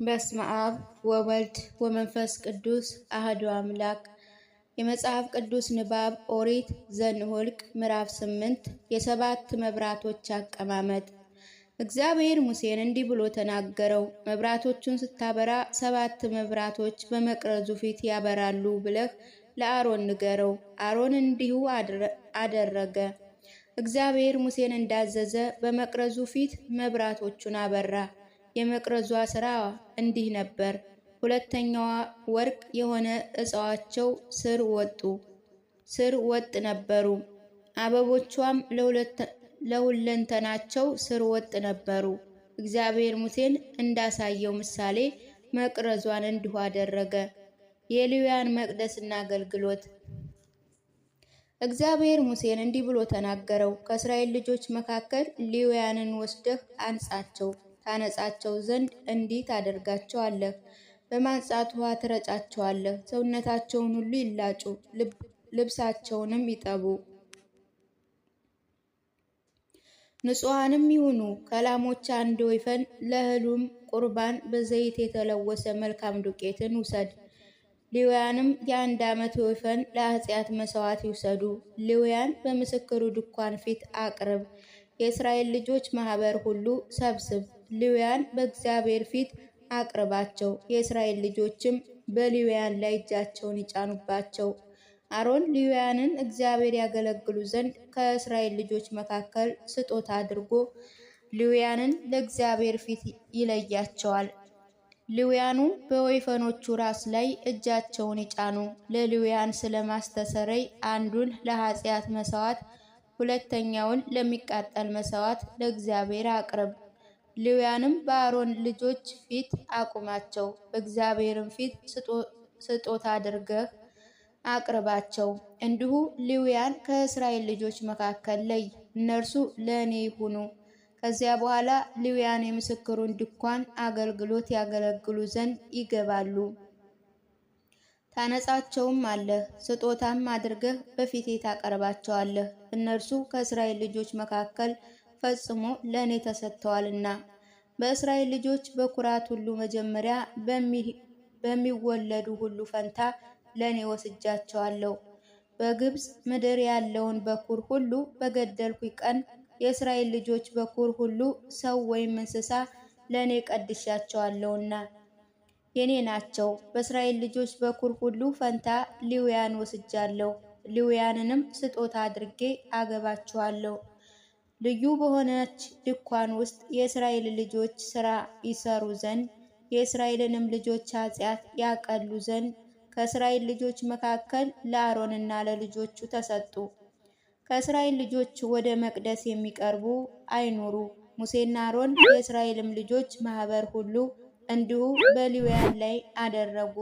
በስመ አብ ወወልድ ወመንፈስ ቅዱስ አህዱ አምላክ። የመጽሐፍ ቅዱስ ንባብ ኦሪት ዘኍልቍ ምዕራፍ 8 የሰባት መብራቶች አቀማመጥ። እግዚአብሔር ሙሴን እንዲህ ብሎ ተናገረው። መብራቶቹን ስታበራ 7 መብራቶች በመቅረዙ ፊት ያበራሉ ብለህ ለአሮን ንገረው። አሮን እንዲሁ አደረገ። እግዚአብሔር ሙሴን እንዳዘዘ በመቅረዙ ፊት መብራቶቹን አበራ። የመቅረዟ ሥራ እንዲህ ነበር። ሁለተኛዋ ወርቅ የሆነ ዕፀዋቸው ስር ወጥ ነበሩ። አበቦቿም ለሁለንተናቸው ስር ወጥ ነበሩ። እግዚአብሔር ሙሴን እንዳሳየው ምሳሌ መቅረዟን እንዲሁ አደረገ። የሌዋውያን መቅደስና አገልግሎት። እግዚአብሔር ሙሴን እንዲህ ብሎ ተናገረው። ከእስራኤል ልጆች መካከል ሌዋውያንን ወስደህ ታነጻቸው ዘንድ እንዲህ ታደርጋቸዋለህ። በማንጻት ውሃ ትረጫቸዋለህ። ሰውነታቸውን ሁሉ ይላጩ፣ ልብሳቸውንም ይጠቡ፣ ንጹሐንም ይሁኑ። ከላሞች አንድ ወይፈን፣ ለእህሉም ቁርባን በዘይት የተለወሰ መልካም ዱቄትን ውሰድ። ሌዋውያንም የ1 ዓመት ወይፈን ለኃጢአት መሥዋዕት ይውሰዱ። ሌዋውያን በምስክሩ ድንኳን ፊት አቅርብ። የእስራኤል ልጆች ማኅበር ሁሉ ሰብስብ። ሌዋውያን በእግዚአብሔር ፊት አቅርባቸው። የእስራኤል ልጆችም በሌዋውያን ላይ እጃቸውን ይጫኑባቸው። አሮን ሌዋውያንን እግዚአብሔር ያገለግሉ ዘንድ ከእስራኤል ልጆች መካከል ስጦታ አድርጎ ሌዋውያንን ለእግዚአብሔር ፊት ይለያቸዋል። ሌዋውያኑ በወይፈኖቹ ራስ ላይ እጃቸውን ይጫኑ። ለሌዋውያን ስለ ማስተስረይ አንዱን ለኃጢአት መሥዋዕት፣ ሁለተኛውን ለሚቃጠል መሥዋዕት ለእግዚአብሔር አቅርብ። ሌዋውያንም በአሮን ልጆች ፊት አቁማቸው። በእግዚአብሔርም ፊት ስጦታ አድርገህ አቅርባቸው። እንዲሁ ሌዋውያን ከእስራኤል ልጆች መካከል ለይ፣ እነርሱ ለእኔ ይሁኑ። ከዚያ በኋላ ሌዋውያን የምስክሩን ድንኳን አገልግሎት ያገለግሉ ዘንድ ይገባሉ። ታነጻቸውም አለህ፣ ስጦታም አድርገህ በፊቴ ታቀርባቸዋለህ። እነርሱ ከእስራኤል ልጆች መካከል ፈጽሞ ለእኔ ተሰጥተዋልና። በእስራኤል ልጆች በኩራት ሁሉ መጀመሪያ በሚወለዱ ሁሉ ፈንታ ለእኔ ወስጃቸዋለሁ። በግብፅ ምድር ያለውን በኩር ሁሉ በገደልኩ ቀን የእስራኤል ልጆች በኩር ሁሉ ሰው ወይም እንስሳ ለእኔ ቀድሻቸዋለሁና የኔ ናቸው። በእስራኤል ልጆች በኩር ሁሉ ፈንታ ሌዋውያን ወስጃለሁ። ሌዋውያንንም ስጦታ አድርጌ አገባቸዋለሁ። ልዩ በሆነች ድንኳን ውስጥ የእስራኤል ልጆች ሥራ ይሰሩ ዘንድ የእስራኤልንም ልጆች ኃጢአት ያቀሉ ዘንድ ከእስራኤል ልጆች መካከል ለአሮንና ለልጆቹ ተሰጡ። ከእስራኤል ልጆች ወደ መቅደስ የሚቀርቡ አይኑሩ። ሙሴና አሮን የእስራኤልም ልጆች ማኅበር ሁሉ እንዲሁ በሌዋውያን ላይ አደረጉ።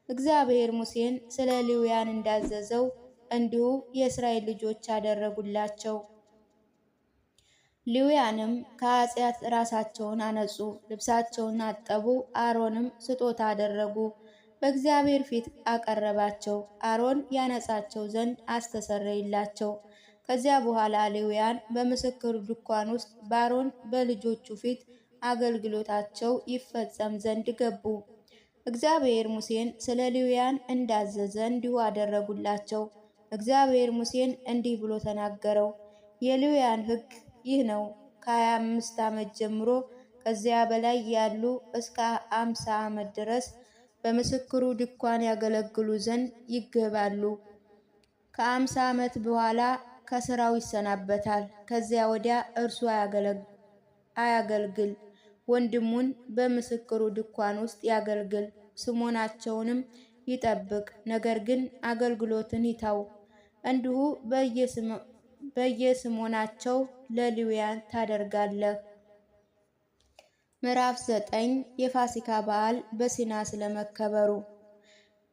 እግዚአብሔር ሙሴን ስለ ሌዋውያን እንዳዘዘው እንዲሁ የእስራኤል ልጆች አደረጉላቸው። ሌዋውያንም ከኃጢአት ራሳቸውን አነጹ፣ ልብሳቸውን አጠቡ። አሮንም ስጦታ አደረጉ፣ በእግዚአብሔር ፊት አቀረባቸው። አሮን ያነጻቸው ዘንድ አስተሰረየላቸው። ከዚያ በኋላ ሌዋውያን በምስክሩ ድንኳን ውስጥ በአሮን በልጆቹ ፊት አገልግሎታቸው ይፈጸም ዘንድ ገቡ። እግዚአብሔር ሙሴን ስለ ሌዋውያን እንዳዘዘ እንዲሁ አደረጉላቸው። እግዚአብሔር ሙሴን እንዲህ ብሎ ተናገረው። የሌዋውያን ሕግ ይህ ነው። ከ25 ዓመት ጀምሮ ከዚያ በላይ ያሉ እስከ 50 ዓመት ድረስ በምስክሩ ድንኳን ያገለግሉ ዘንድ ይገባሉ። ከ50 ዓመት በኋላ ከሥራው ይሰናበታል። ከዚያ ወዲያ እርሱ አያገልግል። ወንድሙን በምስክሩ ድንኳን ውስጥ ያገልግል፣ ስሞናቸውንም ይጠብቅ። ነገር ግን አገልግሎትን ይተው። እንዲሁ በየስሞናቸው ለሌዋውያን ታደርጋለህ። ምዕራፍ 9 የፋሲካ በዓል በሲና ስለመከበሩ።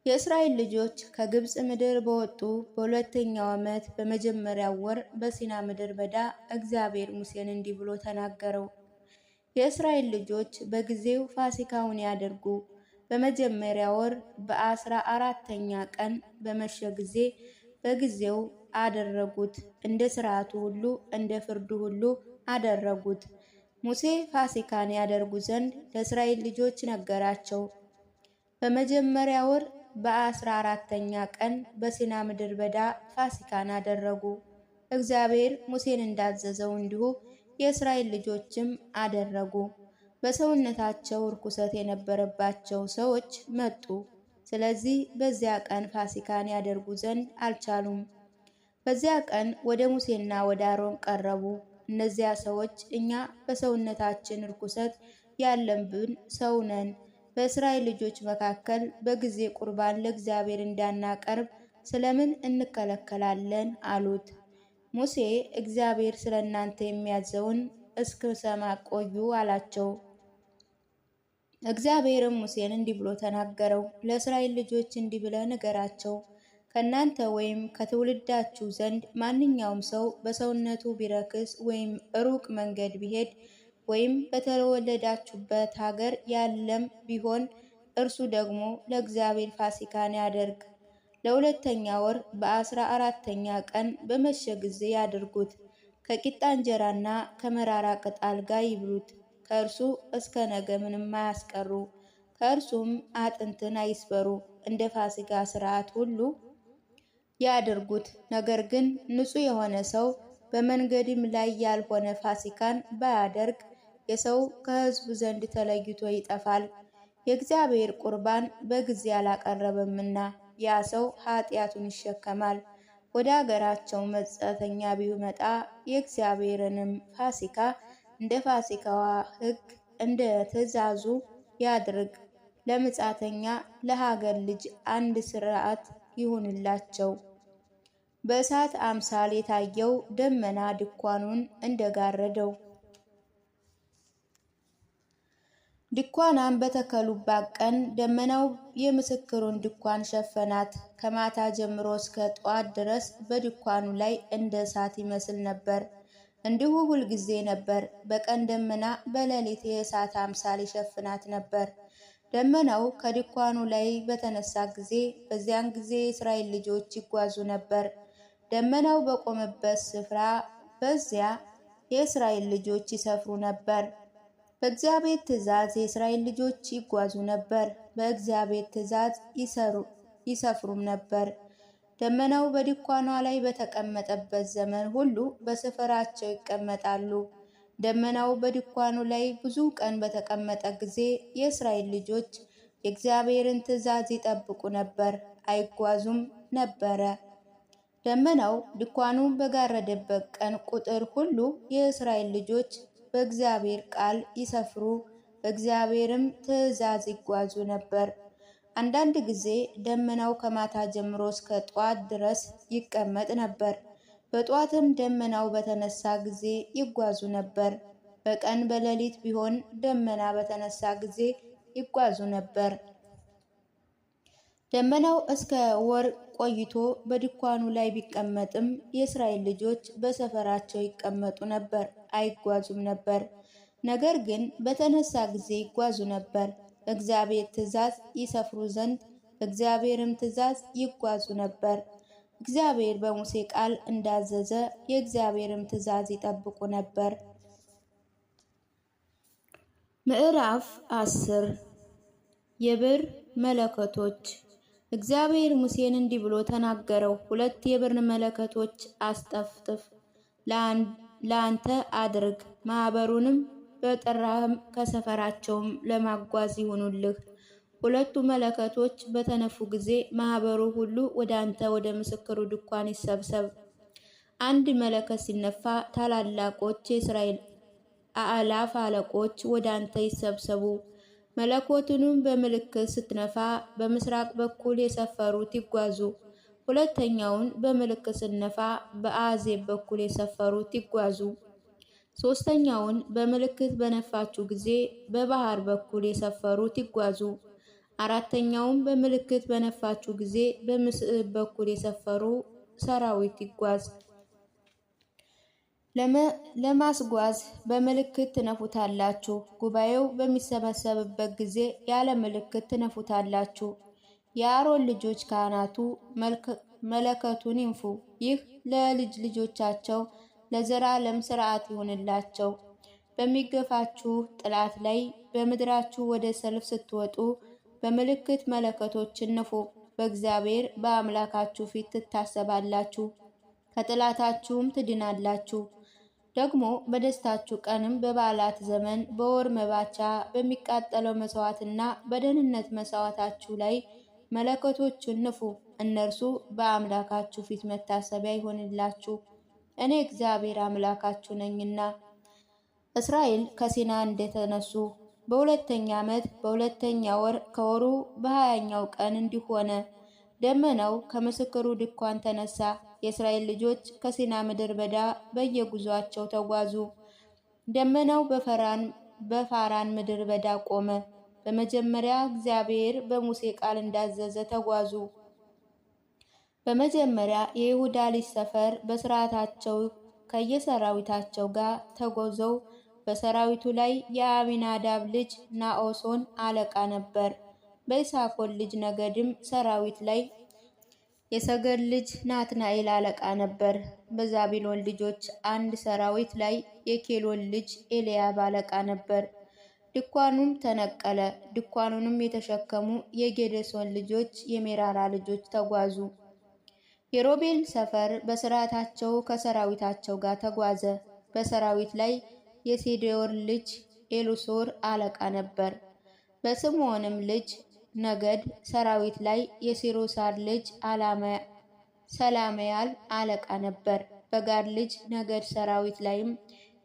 የእስራኤል ልጆች ከግብፅ ምድር በወጡ በሁለተኛው ዓመት በመጀመሪያው ወር በሲና ምድረ በዳ እግዚአብሔር ሙሴን እንዲህ ብሎ ተናገረው። የእስራኤል ልጆች በጊዜው ፋሲካውን ያድርጉ። በመጀመሪያ ወር በ14ኛ ቀን በመሸ ጊዜ በጊዜው አደረጉት። እንደ ሥርዓቱ ሁሉ እንደ ፍርዱ ሁሉ አደረጉት። ሙሴ ፋሲካን ያደርጉ ዘንድ ለእስራኤል ልጆች ነገራቸው። በመጀመሪያ ወር በ14ኛ ቀን በሲና ምድረ በዳ ፋሲካን አደረጉ። እግዚአብሔር ሙሴን እንዳዘዘው እንዲሁ የእስራኤል ልጆችም አደረጉ። በሰውነታቸው ርኩሰት የነበረባቸው ሰዎች መጡ። ስለዚህ በዚያ ቀን ፋሲካን ያደርጉ ዘንድ አልቻሉም። በዚያ ቀን ወደ ሙሴና ወደ አሮን ቀረቡ። እነዚያ ሰዎች እኛ በሰውነታችን ርኩሰት ያለብን ሰው ነን፣ በእስራኤል ልጆች መካከል በጊዜ ቁርባን ለእግዚአብሔር እንዳናቀርብ ስለምን እንከለከላለን? አሉት። ሙሴ እግዚአብሔር ስለ እናንተ የሚያዘውን እስክሰማ ቆዩ አላቸው። እግዚአብሔርም ሙሴን እንዲህ ብሎ ተናገረው። ለእስራኤል ልጆች እንዲህ ብለህ ንገራቸው፣ ከእናንተ ወይም ከትውልዳችሁ ዘንድ ማንኛውም ሰው በሰውነቱ ቢረክስ ወይም ሩቅ መንገድ ቢሄድ ወይም በተወለዳችሁበት ሀገር ያለም ቢሆን እርሱ ደግሞ ለእግዚአብሔር ፋሲካን ያደርግ። ለሁለተኛ ወር በ14ኛ ቀን በመሸ ጊዜ ያድርጉት። ከቂጣ እንጀራና ከመራራ ቅጠል ጋር ይብሉት። ከእርሱ እስከ ነገ ምንም አያስቀሩ። ከእርሱም አጥንትን አይስበሩ። እንደ ፋሲካ ሥርዓት ሁሉ ያድርጉት። ነገር ግን ንጹሕ የሆነ ሰው በመንገድም ላይ ያልሆነ ፋሲካን ባያደርግ የሰው ከሕዝቡ ዘንድ ተለይቶ ይጠፋል፣ የእግዚአብሔር ቁርባን በጊዜ አላቀረበምና ያ ሰው ኃጢአቱን ይሸከማል። ወደ አገራቸው መጻተኛ ቢመጣ የእግዚአብሔርንም ፋሲካ እንደ ፋሲካዋ ሕግ እንደ ትእዛዙ ያድርግ። ለመጻተኛ ለሀገር ልጅ አንድ ሥርዓት ይሁንላቸው። በእሳት አምሳል የታየው ደመና ድንኳኑን እንደጋረደው። ድንኳናን በተከሉባት ቀን ደመናው የምስክሩን ድንኳን ሸፈናት። ከማታ ጀምሮ እስከ ጠዋት ድረስ በድንኳኑ ላይ እንደ እሳት ይመስል ነበር። እንዲሁ ሁልጊዜ ነበር። በቀን ደመና፣ በሌሊት የእሳት አምሳል ይሸፍናት ነበር። ደመናው ከድንኳኑ ላይ በተነሳ ጊዜ በዚያን ጊዜ የእስራኤል ልጆች ይጓዙ ነበር። ደመናው በቆመበት ስፍራ በዚያ የእስራኤል ልጆች ይሰፍሩ ነበር። በእግዚአብሔር ትእዛዝ የእስራኤል ልጆች ይጓዙ ነበር። በእግዚአብሔር ትእዛዝ ይሰፍሩም ነበር። ደመናው በድንኳኗ ላይ በተቀመጠበት ዘመን ሁሉ በስፍራቸው ይቀመጣሉ። ደመናው በድንኳኑ ላይ ብዙ ቀን በተቀመጠ ጊዜ የእስራኤል ልጆች የእግዚአብሔርን ትእዛዝ ይጠብቁ ነበር፣ አይጓዙም ነበረ። ደመናው ድንኳኑን በጋረደበት ቀን ቁጥር ሁሉ የእስራኤል ልጆች በእግዚአብሔር ቃል ይሰፍሩ፣ በእግዚአብሔርም ትእዛዝ ይጓዙ ነበር። አንዳንድ ጊዜ ደመናው ከማታ ጀምሮ እስከ ጠዋት ድረስ ይቀመጥ ነበር። በጠዋትም ደመናው በተነሳ ጊዜ ይጓዙ ነበር። በቀን በሌሊት ቢሆን ደመና በተነሳ ጊዜ ይጓዙ ነበር። ደመናው እስከ ወር ቆይቶ በድንኳኑ ላይ ቢቀመጥም የእስራኤል ልጆች በሰፈራቸው ይቀመጡ ነበር፣ አይጓዙም ነበር። ነገር ግን በተነሳ ጊዜ ይጓዙ ነበር። በእግዚአብሔር ትእዛዝ ይሰፍሩ ዘንድ በእግዚአብሔርም ትእዛዝ ይጓዙ ነበር። እግዚአብሔር በሙሴ ቃል እንዳዘዘ የእግዚአብሔርም ትእዛዝ ይጠብቁ ነበር። ምዕራፍ 10 የብር መለከቶች። እግዚአብሔር ሙሴን እንዲህ ብሎ ተናገረው። 2 የብር መለከቶች አስጠፍጥፍ፣ ለአንተ አድርግ። ማኅበሩንም በጠራህም ከሰፈራቸውም ለማጓዝ ይሁኑልህ። 2ቱ መለከቶች በተነፉ ጊዜ ማኅበሩ ሁሉ ወደ አንተ ወደ ምስክሩ ድንኳን ይሰብሰብ። 1 መለከት ሲነፋ ታላላቆች የእስራኤል አእላፍ አለቆች ወደ አንተ ይሰብሰቡ። መለኮቱንም በምልክት ስትነፋ በምስራቅ በኩል የሰፈሩት ይጓዙ። ሁለተኛውን በምልክት ስትነፋ በአዜብ በኩል የሰፈሩት ይጓዙ። ሶስተኛውን በምልክት በነፋችሁ ጊዜ በባህር በኩል የሰፈሩት ይጓዙ። አራተኛውን በምልክት በነፋችሁ ጊዜ በምስዕብ በኩል የሰፈሩ ሰራዊት ይጓዝ። ለማስጓዝ በምልክት ትነፉታላችሁ። ጉባኤው በሚሰበሰብበት ጊዜ ያለ ምልክት ትነፉታላችሁ። የአሮን ልጆች ካህናቱ መለከቱን ይንፉ። ይህ ለልጅ ልጆቻቸው ለዘላለም ሥርዓት ይሁንላቸው። በሚገፋችሁ ጥላት ላይ በምድራችሁ ወደ ሰልፍ ስትወጡ በምልክት መለከቶችን ንፉ። በእግዚአብሔር በአምላካችሁ ፊት ትታሰባላችሁ፣ ከጥላታችሁም ትድናላችሁ። ደግሞ በደስታችሁ ቀንም በበዓላት ዘመን በወር መባቻ በሚቃጠለው መስዋዕትና በደህንነት መስዋዕታችሁ ላይ መለከቶቹን ንፉ። እነርሱ በአምላካችሁ ፊት መታሰቢያ ይሆንላችሁ፣ እኔ እግዚአብሔር አምላካችሁ ነኝና። እስራኤል ከሲና እንደተነሱ በሁለተኛ ዓመት በሁለተኛ ወር ከወሩ በ20ኛው ቀን እንዲህ ሆነ። ደመናው ከምስክሩ ድንኳን ተነሳ። የእስራኤል ልጆች ከሲና ምድረ በዳ በየጉዟቸው ተጓዙ። ደመናው በፋራን ምድረ በዳ ቆመ። በመጀመሪያ እግዚአብሔር በሙሴ ቃል እንዳዘዘ ተጓዙ። በመጀመሪያ የይሁዳ ልጅ ሰፈር በስርዓታቸው ከየሰራዊታቸው ጋር ተጓዘው በሰራዊቱ ላይ የአሚናዳብ ልጅ ናኦሶን አለቃ ነበር። በይሳኮር ልጅ ነገድም ሰራዊት ላይ የሰገድ ልጅ ናትናኤል አለቃ ነበር። በዛቢሎን ልጆች አንድ ሰራዊት ላይ የኬሎን ልጅ ኤልያብ አለቃ ነበር። ድንኳኑም ተነቀለ። ድንኳኑንም የተሸከሙ የጌዴሶን ልጆች የሜራራ ልጆች ተጓዙ። የሮቤል ሰፈር በስርዓታቸው ከሰራዊታቸው ጋር ተጓዘ። በሰራዊት ላይ የሴዴዎር ልጅ ኤሉሶር አለቃ ነበር። በስምዖንም ልጅ ነገድ ሰራዊት ላይ የሴሮሳር ልጅ ሰላሜያል አለቃ ነበር። በጋድ ልጅ ነገድ ሰራዊት ላይም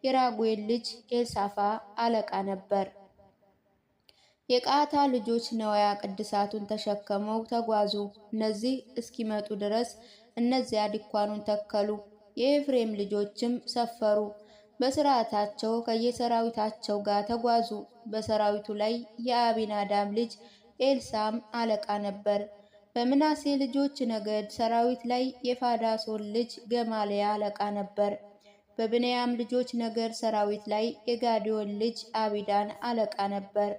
የራጉኤል ልጅ ኤልሳፋ አለቃ ነበር። የቀዓታ ልጆች ነዋያ ቅድሳቱን ተሸክመው ተጓዙ። እነዚህ እስኪመጡ ድረስ እነዚያ ድንኳኑን ተከሉ። የኤፍሬም ልጆችም ሰፈሩ፣ በስርዓታቸው ከየሰራዊታቸው ጋር ተጓዙ። በሰራዊቱ ላይ የአቢናዳብ ልጅ ኤልሳም አለቃ ነበር። በምናሴ ልጆች ነገድ ሰራዊት ላይ የፋዳሶን ልጅ ገማልያ አለቃ ነበር። በብንያም ልጆች ነገድ ሰራዊት ላይ የጋዲዮን ልጅ አቢዳን አለቃ ነበር።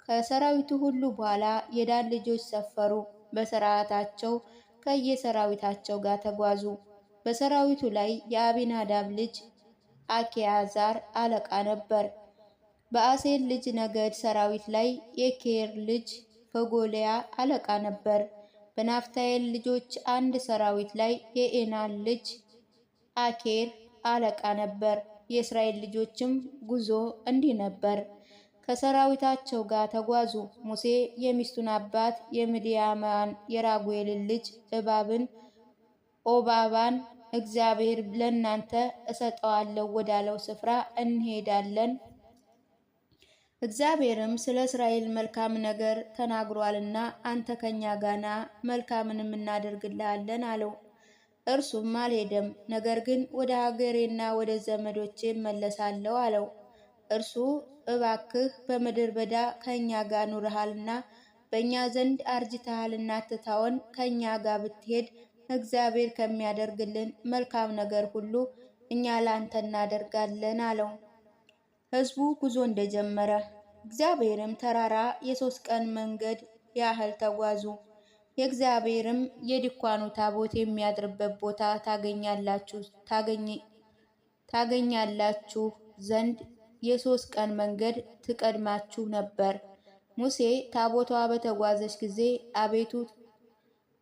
ከሰራዊቱ ሁሉ በኋላ የዳን ልጆች ሰፈሩ፣ በስርዓታቸው ከየሰራዊታቸው ጋር ተጓዙ። በሰራዊቱ ላይ የአቢናዳብ ልጅ አኪያዛር አለቃ ነበር። በአሴር ልጅ ነገድ ሰራዊት ላይ የኬር ልጅ ፈጎሊያ አለቃ ነበር። በናፍታኤል ልጆች አንድ ሰራዊት ላይ የኤናን ልጅ አኬር አለቃ ነበር። የእስራኤል ልጆችም ጉዞ እንዲህ ነበር፣ ከሰራዊታቸው ጋር ተጓዙ። ሙሴ የሚስቱን አባት የምድያማን የራጉኤልን ልጅ ኦባባን እግዚአብሔር ለእናንተ እሰጠዋለሁ ወዳለው ስፍራ እንሄዳለን፣ እግዚአብሔርም ስለ እስራኤል መልካም ነገር ተናግሯልና አንተ ከኛ ጋና መልካምንም እናደርግልሃለን አለው። እርሱም አልሄደም፣ ነገር ግን ወደ ሀገሬና ወደ ዘመዶቼ እመለሳለሁ አለው። እርሱ እባክህ በምድር በዳ ከእኛ ጋር ኑረሃልና በእኛ ዘንድ አርጅተሃልና አትታወን፣ ከእኛ ጋር ብትሄድ እግዚአብሔር ከሚያደርግልን መልካም ነገር ሁሉ እኛ ለአንተ እናደርጋለን አለው። ሕዝቡ ጉዞ እንደጀመረ እግዚአብሔርም ተራራ የ3 ቀን መንገድ ያህል ተጓዙ። የእግዚአብሔርም የድንኳኑ ታቦት የሚያድርበት ቦታ ታገኛላችሁ ዘንድ የ3 ቀን መንገድ ትቀድማችሁ ነበር። ሙሴ ታቦቷ በተጓዘች ጊዜ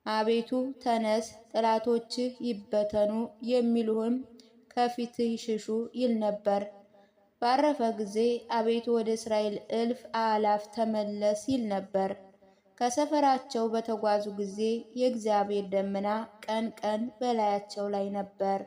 አቤቱ ተነስ፣ ጠላቶችህ ይበተኑ፣ የሚሉህም ከፊትህ ይሽሹ ይል ነበር። ባረፈ ጊዜ አቤቱ ወደ እስራኤል እልፍ አእላፍ ተመለስ ይል ነበር። ከሰፈራቸው በተጓዙ ጊዜ የእግዚአብሔር ደመና ቀን ቀን በላያቸው ላይ ነበር።